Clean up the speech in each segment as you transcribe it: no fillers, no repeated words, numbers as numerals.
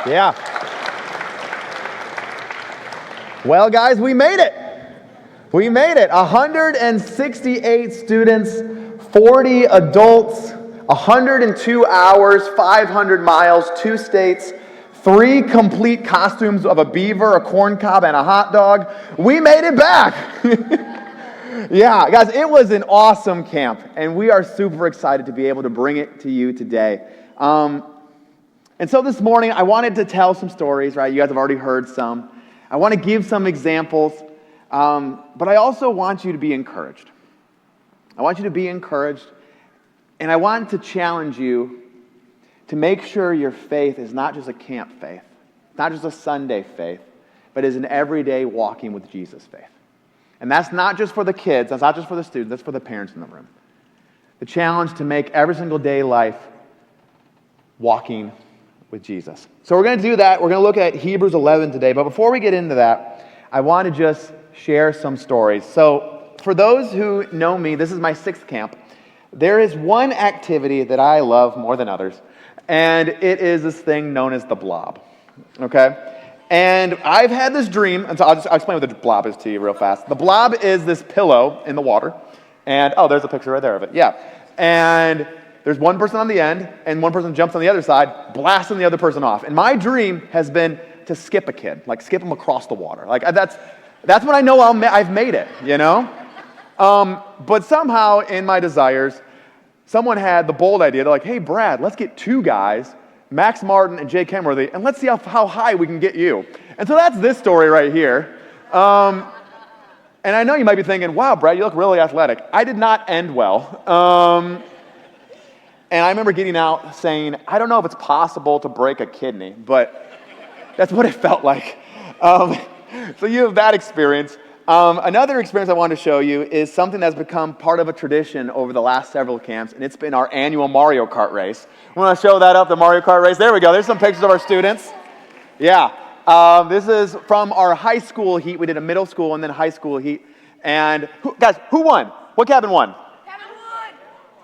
Yeah. Well, guys, we made it. We made it. 168 students, 40 adults, 102 hours, 500 miles, 2 states, 3 complete costumes of a beaver, a corn cob, and a hot dog. We made it back. Yeah, guys, it was an awesome camp, and we are super excited to be able to bring it to you today. And so this morning, I wanted to tell some stories, right? You guys have already heard some. I want to give some examples, but I also want you to be encouraged. I want you to be encouraged, and I want to challenge you to make sure your faith is not just a camp faith, not just a Sunday faith, but is an everyday walking with Jesus faith. And that's not just for the kids, that's not just for the students, that's for the parents in the room. The challenge to make every single day life walking with Jesus. So we're going to do that. We're going to look at Hebrews 11 today. But before we get into that, I want to just share some stories. So for those who know me, this is my 6th camp. There is one activity that I love more than others, and it is this thing known as the blob. Okay? And I've had this dream, and so I'll explain what the blob is to you real fast. The blob is this pillow in the water, and there's a picture right there of it. Yeah. And there's one person on the end, and one person jumps on the other side, blasting the other person off. And my dream has been to skip a kid, like skip him across the water. Like that's when I know I've made it, you know? But somehow in my desires, someone had the bold idea. They're like, hey, Brad, let's get 2 guys, Max Martin and Jay Kenworthy, and let's see how high we can get you. And so that's this story right here. And I know you might be thinking, wow, Brad, you look really athletic. I did not end well. And I remember getting out saying, I don't know if it's possible to break a kidney, but that's what it felt like. So you have that experience. Another experience I want to show you is something that's become part of a tradition over the last several camps, and it's been our annual Mario Kart race. We want to show that up, the Mario Kart race. There we go. There's some pictures of our students. Yeah. This is from our high school heat. We did a middle school and then high school heat. And guys, who won? What cabin won?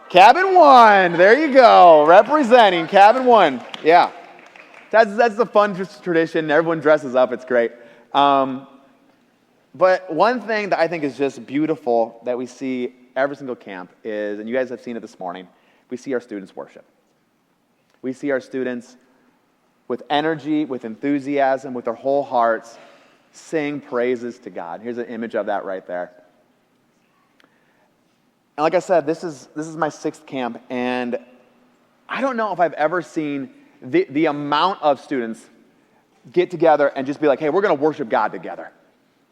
Cabin 1. There you go. Representing Cabin 1. Yeah. That's the fun tradition. Everyone dresses up. It's great. But one thing that I think is just beautiful that we see every single camp is, and you guys have seen it this morning, we see our students worship. We see our students with energy, with enthusiasm, with their whole hearts, sing praises to God. Here's an image of that right there. And like I said, this is my 6th camp, and I don't know if I've ever seen the amount of students get together and just be like, hey, we're going to worship God together.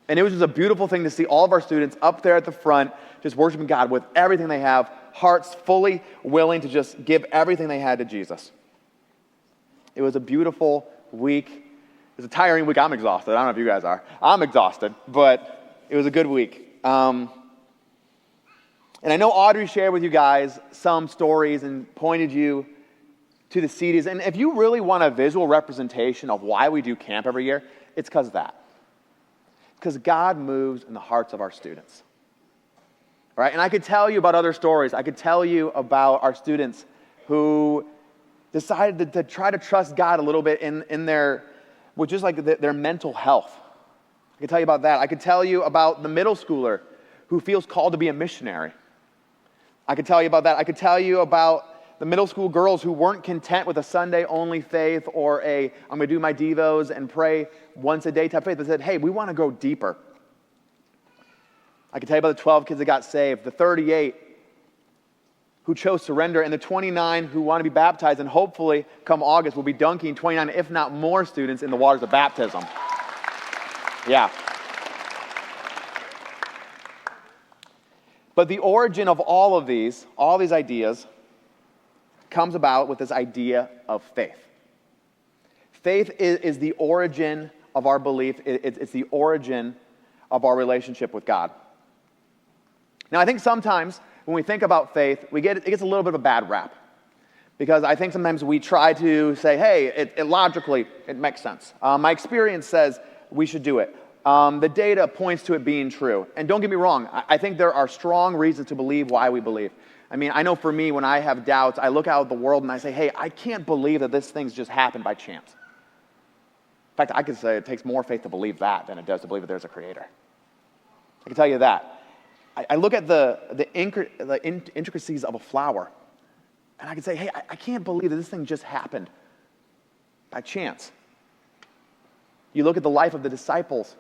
And it was just a beautiful thing to see all of our students up there at the front just worshiping God with everything they have, hearts fully willing to just give everything they had to Jesus. It was a beautiful week. It was a tiring week. I'm exhausted. I don't know if you guys are. I'm exhausted, but it was a good week. And I know Audrey shared with you guys some stories and pointed you to the CDs. And if you really want a visual representation of why we do camp every year, it's because of that. Because God moves in the hearts of our students. All right? And I could tell you about other stories. I could tell you about our students who decided to try to trust God a little bit in their, with just like their mental health. I could tell you about that. I could tell you about the middle schooler who feels called to be a missionary. I could tell you about that. I could tell you about the middle school girls who weren't content with a Sunday-only faith or I'm going to do my devos and pray once a day type faith. They said, hey, we want to go deeper. I could tell you about the 12 kids that got saved, the 38 who chose surrender, and the 29 who want to be baptized, and hopefully come August we'll be dunking 29, if not more, students in the waters of baptism. Yeah. But the origin of all these ideas, comes about with this idea of faith. Faith is the origin of our belief. It's the origin of our relationship with God. Now, I think sometimes when we think about faith, it gets a little bit of a bad rap. Because I think sometimes we try to say, hey, it logically, it makes sense. My experience says we should do it. The data points to it being true. And don't get me wrong, I think there are strong reasons to believe why we believe. I mean, I know for me, when I have doubts, I look out at the world and I say, hey, I can't believe that this thing's just happened by chance. In fact, I could say it takes more faith to believe that than it does to believe that there's a creator. I can tell you that. I look at the intricacies of a flower, and I can say, hey, I can't believe that this thing just happened by chance. You look at the life of the disciples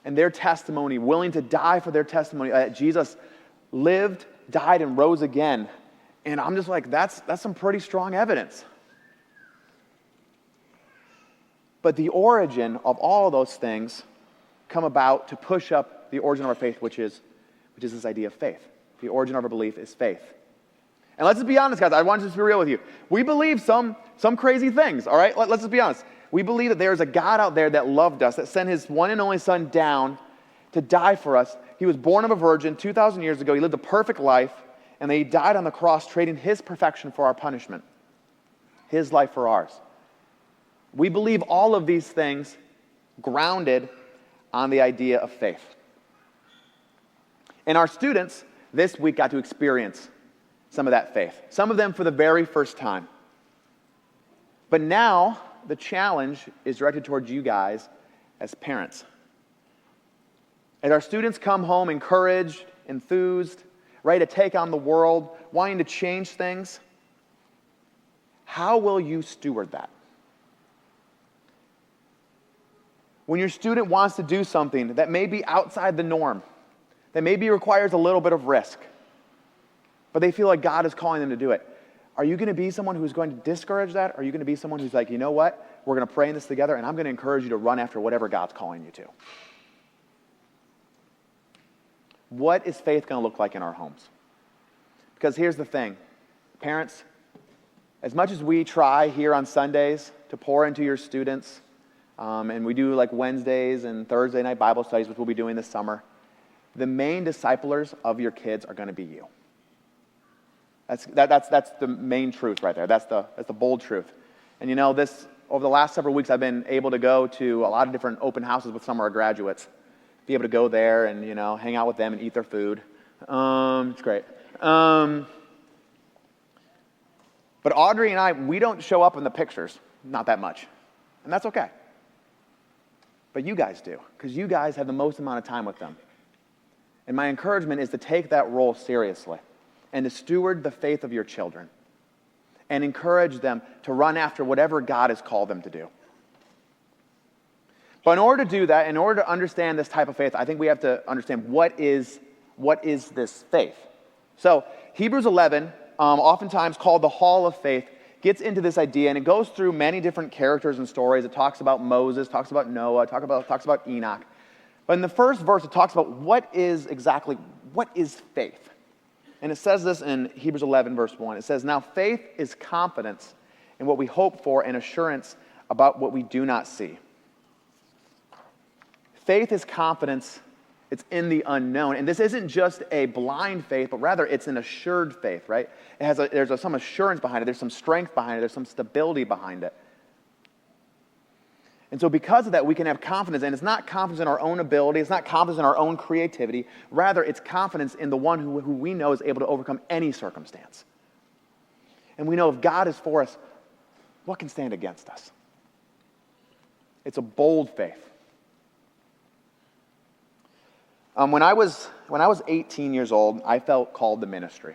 and their testimony, willing to die for their testimony. Jesus lived, died, and rose again. And I'm just like, that's some pretty strong evidence. But the origin of all of those things come about to push up the origin of our faith, which is this idea of faith. The origin of our belief is faith. And let's just be honest, guys. I want to just be real with you. We believe some crazy things, all right? Let's just be honest. We believe that there's a God out there that loved us, that sent his one and only son down to die for us. He was born of a virgin 2,000 years ago. He lived a perfect life, and then he died on the cross, trading his perfection for our punishment, his life for ours. We believe all of these things grounded on the idea of faith. And our students this week got to experience some of that faith, some of them for the very first time. But now the challenge is directed towards you guys as parents. As our students come home encouraged, enthused, ready to take on the world, wanting to change things, how will you steward that? When your student wants to do something that may be outside the norm, that maybe requires a little bit of risk, but they feel like God is calling them to do it, are you going to be someone who's going to discourage that? Or are you going to be someone who's like, you know what? We're going to pray in this together, and I'm going to encourage you to run after whatever God's calling you to. What is faith going to look like in our homes? Because here's the thing. Parents, as much as we try here on Sundays to pour into your students, and we do like Wednesdays and Thursday night Bible studies, which we'll be doing this summer, the main disciplers of your kids are going to be you. That's the main truth right there. That's the bold truth. And you know, over the last several weeks, I've been able to go to a lot of different open houses with some of our graduates. Be able to go there and, you know, hang out with them and eat their food. It's great. But Audrey and I, we don't show up in the pictures, not that much. And that's okay. But you guys do, because you guys have the most amount of time with them. And my encouragement is to take that role seriously and to steward the faith of your children and encourage them to run after whatever God has called them to do. But in order to do that, in order to understand this type of faith, I think we have to understand what is this faith. So Hebrews 11, oftentimes called the Hall of Faith, gets into this idea, and it goes through many different characters and stories. It talks about Moses, talks about Noah, talks about Enoch. But in the first verse, it talks about what is faith. And it says this in Hebrews 11, verse 1. It says, "Now faith is confidence in what we hope for and assurance about what we do not see." Faith is confidence. It's in the unknown. And this isn't just a blind faith, but rather it's an assured faith, right? There's some assurance behind it. There's some strength behind it. There's some stability behind it. And so because of that, we can have confidence. And it's not confidence in our own ability. It's not confidence in our own creativity. Rather, it's confidence in the one who we know is able to overcome any circumstance. And we know if God is for us, what can stand against us? It's a bold faith. When I was 18 years old, I felt called to ministry.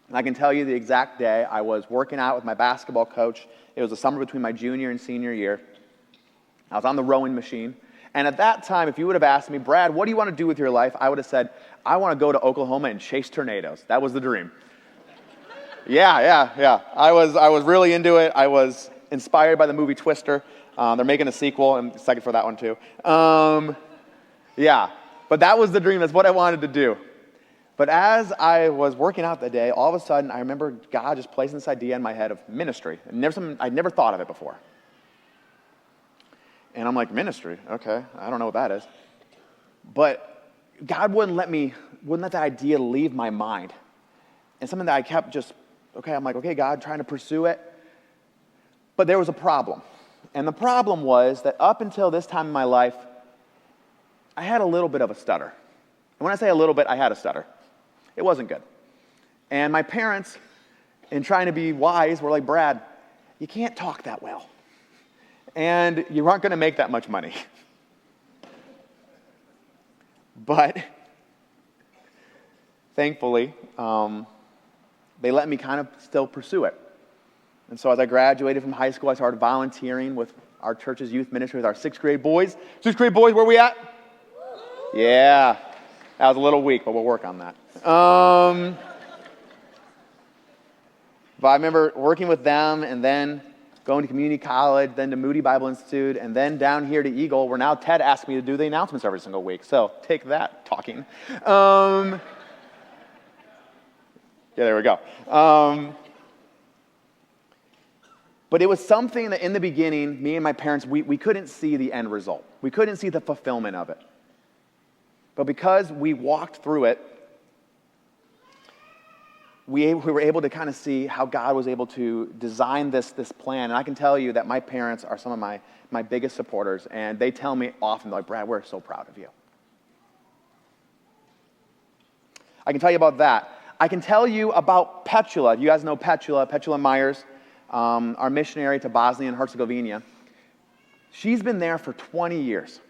And I can tell you the exact day. I was working out with my basketball coach. It was the summer between my junior and senior year. I was on the rowing machine. And at that time, if you would have asked me, Brad, what do you want to do with your life? I would have said, I want to go to Oklahoma and chase tornadoes. That was the dream. Yeah. I was really into it. I was inspired by the movie Twister. They're making a sequel. I'm excited for that one too. But that was the dream. That's what I wanted to do. But as I was working out that day, all of a sudden, I remember God just placing this idea in my head of ministry. I'd never thought of it before. And I'm like, ministry? Okay, I don't know what that is. But God wouldn't let that idea leave my mind. And something that I kept I'm like, okay, God, trying to pursue it. But there was a problem. And the problem was that up until this time in my life, I had a little bit of a stutter. And when I say a little bit, I had a stutter. It wasn't good. And my parents, in trying to be wise, were like, Brad, you can't talk that well. and you aren't going to make that much money. But thankfully, they let me kind of still pursue it. And so as I graduated from high school, I started volunteering with our church's youth ministry with our 6th grade boys. 6th grade boys, where we at? Yeah. That was a little weak, but we'll work on that. But I remember working with them and then going to community college, then to Moody Bible Institute, and then down here to Eagle, where now Ted asked me to do the announcements every single week. So take that, talking. Yeah, there we go. But it was something that in the beginning, me and my parents, we couldn't see the end result. We couldn't see the fulfillment of it. But because we walked through it, we were able to kind of see how God was able to design this plan. And I can tell you that my parents are some of my biggest supporters, and they tell me often, like, Brad, we're so proud of you. I can tell you about that. I can tell you about Petula. You guys know Petula Myers, our missionary to Bosnia and Herzegovina. She's been there for 20 years.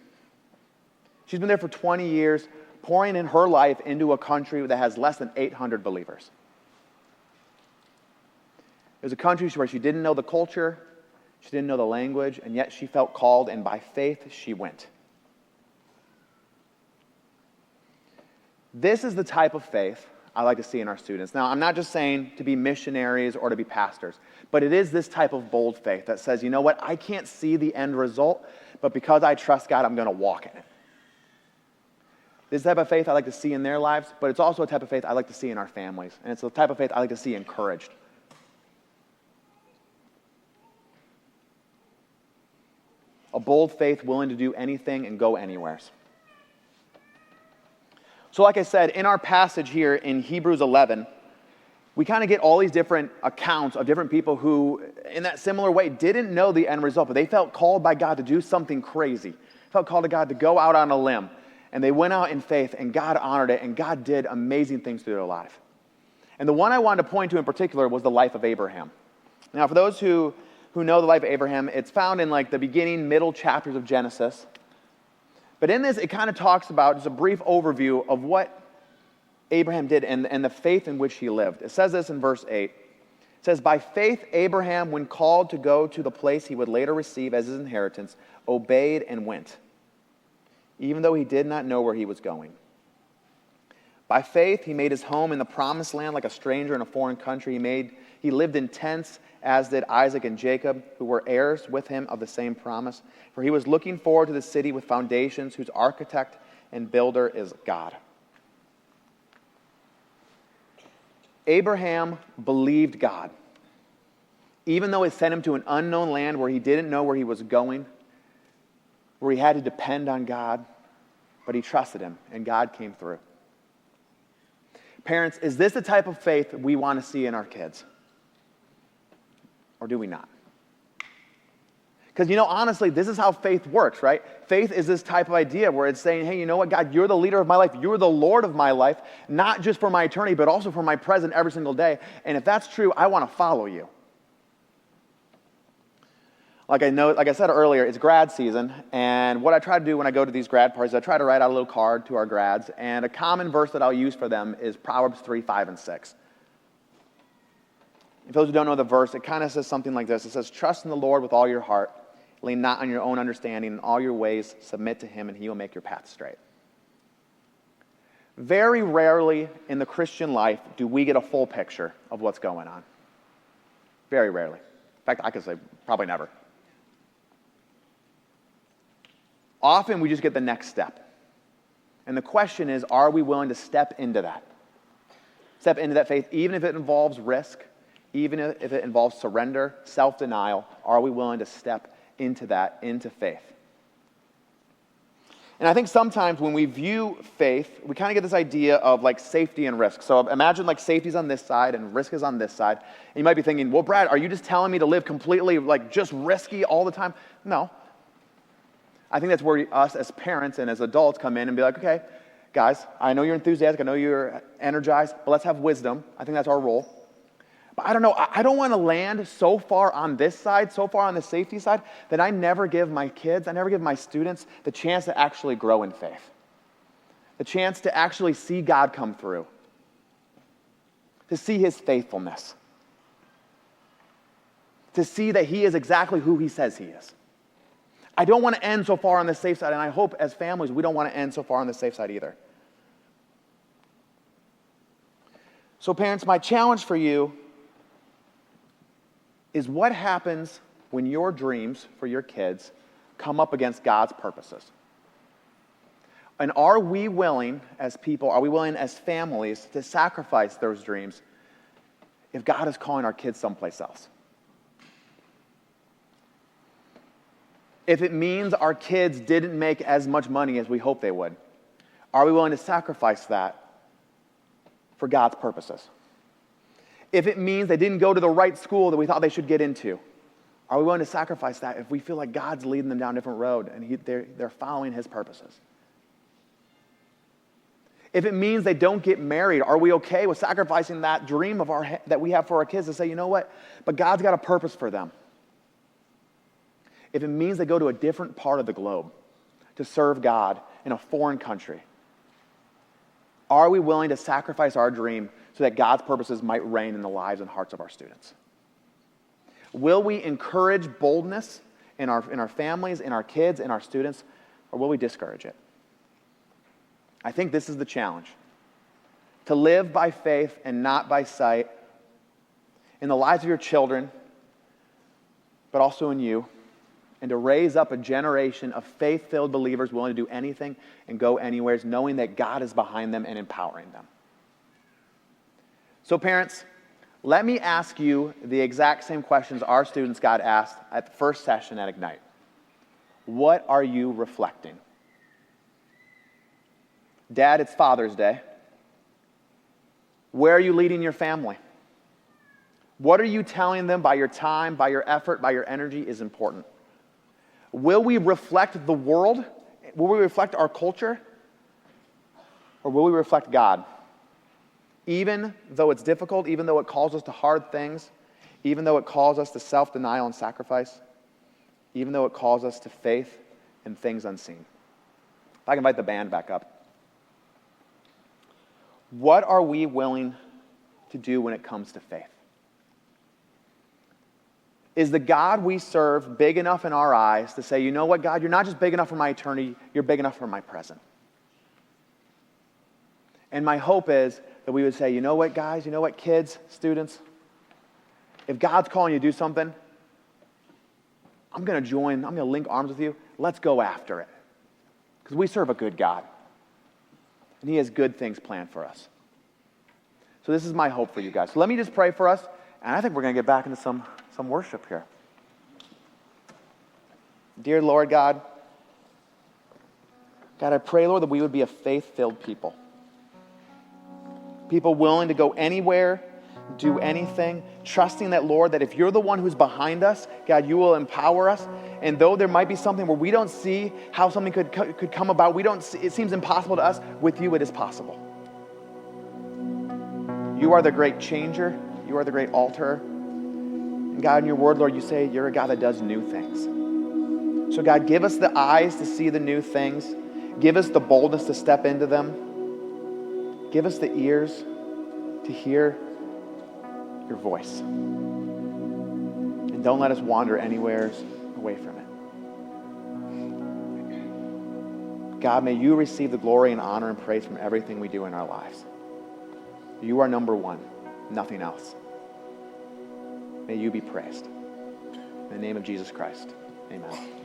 She's been there for 20 years, pouring in her life into a country that has less than 800 believers. It was a country where she didn't know the culture, she didn't know the language, and yet she felt called, and by faith she went. This is the type of faith I like to see in our students. Now, I'm not just saying to be missionaries or to be pastors, but it is this type of bold faith that says, you know what, I can't see the end result, but because I trust God, I'm going to walk in it. This is the type of faith I like to see in their lives, but it's also a type of faith I like to see in our families, and it's the type of faith I like to see encouraged. A bold faith willing to do anything and go anywhere. So like I said, in our passage here in Hebrews 11, we kind of get all these different accounts of different people who, in that similar way, didn't know the end result, but they felt called by God to do something crazy. Felt called to God to go out on a limb. And they went out in faith, and God honored it, and God did amazing things through their life. And the one I wanted to point to in particular was the life of Abraham. Now, for those who know the life of Abraham, it's found in like the beginning, middle chapters of Genesis. But in this, it kind of talks about just a brief overview of what Abraham did and the faith in which he lived. It says this in verse 8. It says, by faith, Abraham, when called to go to the place he would later receive as his inheritance, obeyed and went, even though he did not know where he was going. By faith, he made his home in the promised land like a stranger in a foreign country. He lived in tents, as did Isaac and Jacob, who were heirs with him of the same promise. For he was looking forward to the city with foundations, whose architect and builder is God. Abraham believed God, even though it sent him to an unknown land where he didn't know where he was going, where he had to depend on God, but he trusted him, and God came through. Parents, is this the type of faith we want to see in our kids? Or do we not? Because, honestly, this is how faith works, right? Faith is this type of idea where it's saying, hey, you know what, God, you're the leader of my life. You're the Lord of my life, not just for my eternity, but also for my present every single day. And if that's true, I want to follow you. Like I said earlier, it's grad season, and what I try to do when I go to these grad parties, I try to write out a little card to our grads, and a common verse that I'll use for them is Proverbs 3, 5, and 6. For those who don't know the verse, it kind of says something like this. It says, trust in the Lord with all your heart, lean not on your own understanding, in all your ways submit to him, and he will make your path straight. Very rarely in the Christian life do we get a full picture of what's going on. Very rarely. In fact, I could say probably never. Often we just get the next step. And the question is, are we willing to step into that? Step into that faith, even if it involves risk, even if it involves surrender, self-denial, are we willing to step into that, into faith? And I think sometimes when we view faith, we kind of get this idea of like safety and risk. So imagine like safety's on this side and risk is on this side. And you might be thinking, well, Brad, are you just telling me to live completely like just risky all the time? No. I think that's where us as parents and as adults come in and be like, okay, guys, I know you're enthusiastic, I know you're energized, but let's have wisdom. I think that's our role. But I don't know, I don't want to land so far on this side, so far on the safety side, that I never give my kids, I never give my students the chance to actually grow in faith. The chance to actually see God come through. To see his faithfulness. To see that he is exactly who he says he is. I don't want to end so far on the safe side, and I hope as families we don't want to end so far on the safe side either. So parents, my challenge for you is what happens when your dreams for your kids come up against God's purposes? And are we willing as people, are we willing as families to sacrifice those dreams if God is calling our kids someplace else? If it means our kids didn't make as much money as we hoped they would, are we willing to sacrifice that for God's purposes? If it means they didn't go to the right school that we thought they should get into, are we willing to sacrifice that if we feel like God's leading them down a different road and they're following his purposes? If it means they don't get married, are we okay with sacrificing that dream that we have for our kids to say, you know what, but God's got a purpose for them? If it means they go to a different part of the globe to serve God in a foreign country, are we willing to sacrifice our dream so that God's purposes might reign in the lives and hearts of our students? Will we encourage boldness in our families, in our kids, in our students, or will we discourage it? I think this is the challenge. To live by faith and not by sight in the lives of your children, but also in you, and to raise up a generation of faith-filled believers willing to do anything and go anywhere, knowing that God is behind them and empowering them. So parents, let me ask you the exact same questions our students got asked at the first session at Ignite. What are you reflecting? Dad, it's Father's Day. Where are you leading your family? What are you telling them by your time, by your effort, by your energy is important? Will we reflect the world? Will we reflect our culture? Or will we reflect God? Even though it's difficult, even though it calls us to hard things, even though it calls us to self-denial and sacrifice, even though it calls us to faith and things unseen. If I can invite the band back up. What are we willing to do when it comes to faith? Is the God we serve big enough in our eyes to say, you know what, God, you're not just big enough for my eternity, you're big enough for my present. And my hope is that we would say, you know what, guys, you know what, kids, students, if God's calling you to do something, I'm going to join, I'm going to link arms with you. Let's go after it. Because we serve a good God. And he has good things planned for us. So this is my hope for you guys. So let me just pray for us, and I think we're going to get back into some worship here. Dear Lord God, I pray, Lord, that we would be a faith-filled people. People willing to go anywhere, do anything, trusting that, Lord, that if you're the one who's behind us, God, you will empower us. And though there might be something where we don't see how something could come about, it seems impossible to us, with you it is possible. You are the great changer. You are the great alterer. And God, in your word, Lord, you say you're a God that does new things. So God, give us the eyes to see the new things. Give us the boldness to step into them. Give us the ears to hear your voice. And don't let us wander anywhere away from it. God, may you receive the glory and honor and praise from everything we do in our lives. You are number one, nothing else. May you be praised. In the name of Jesus Christ, amen.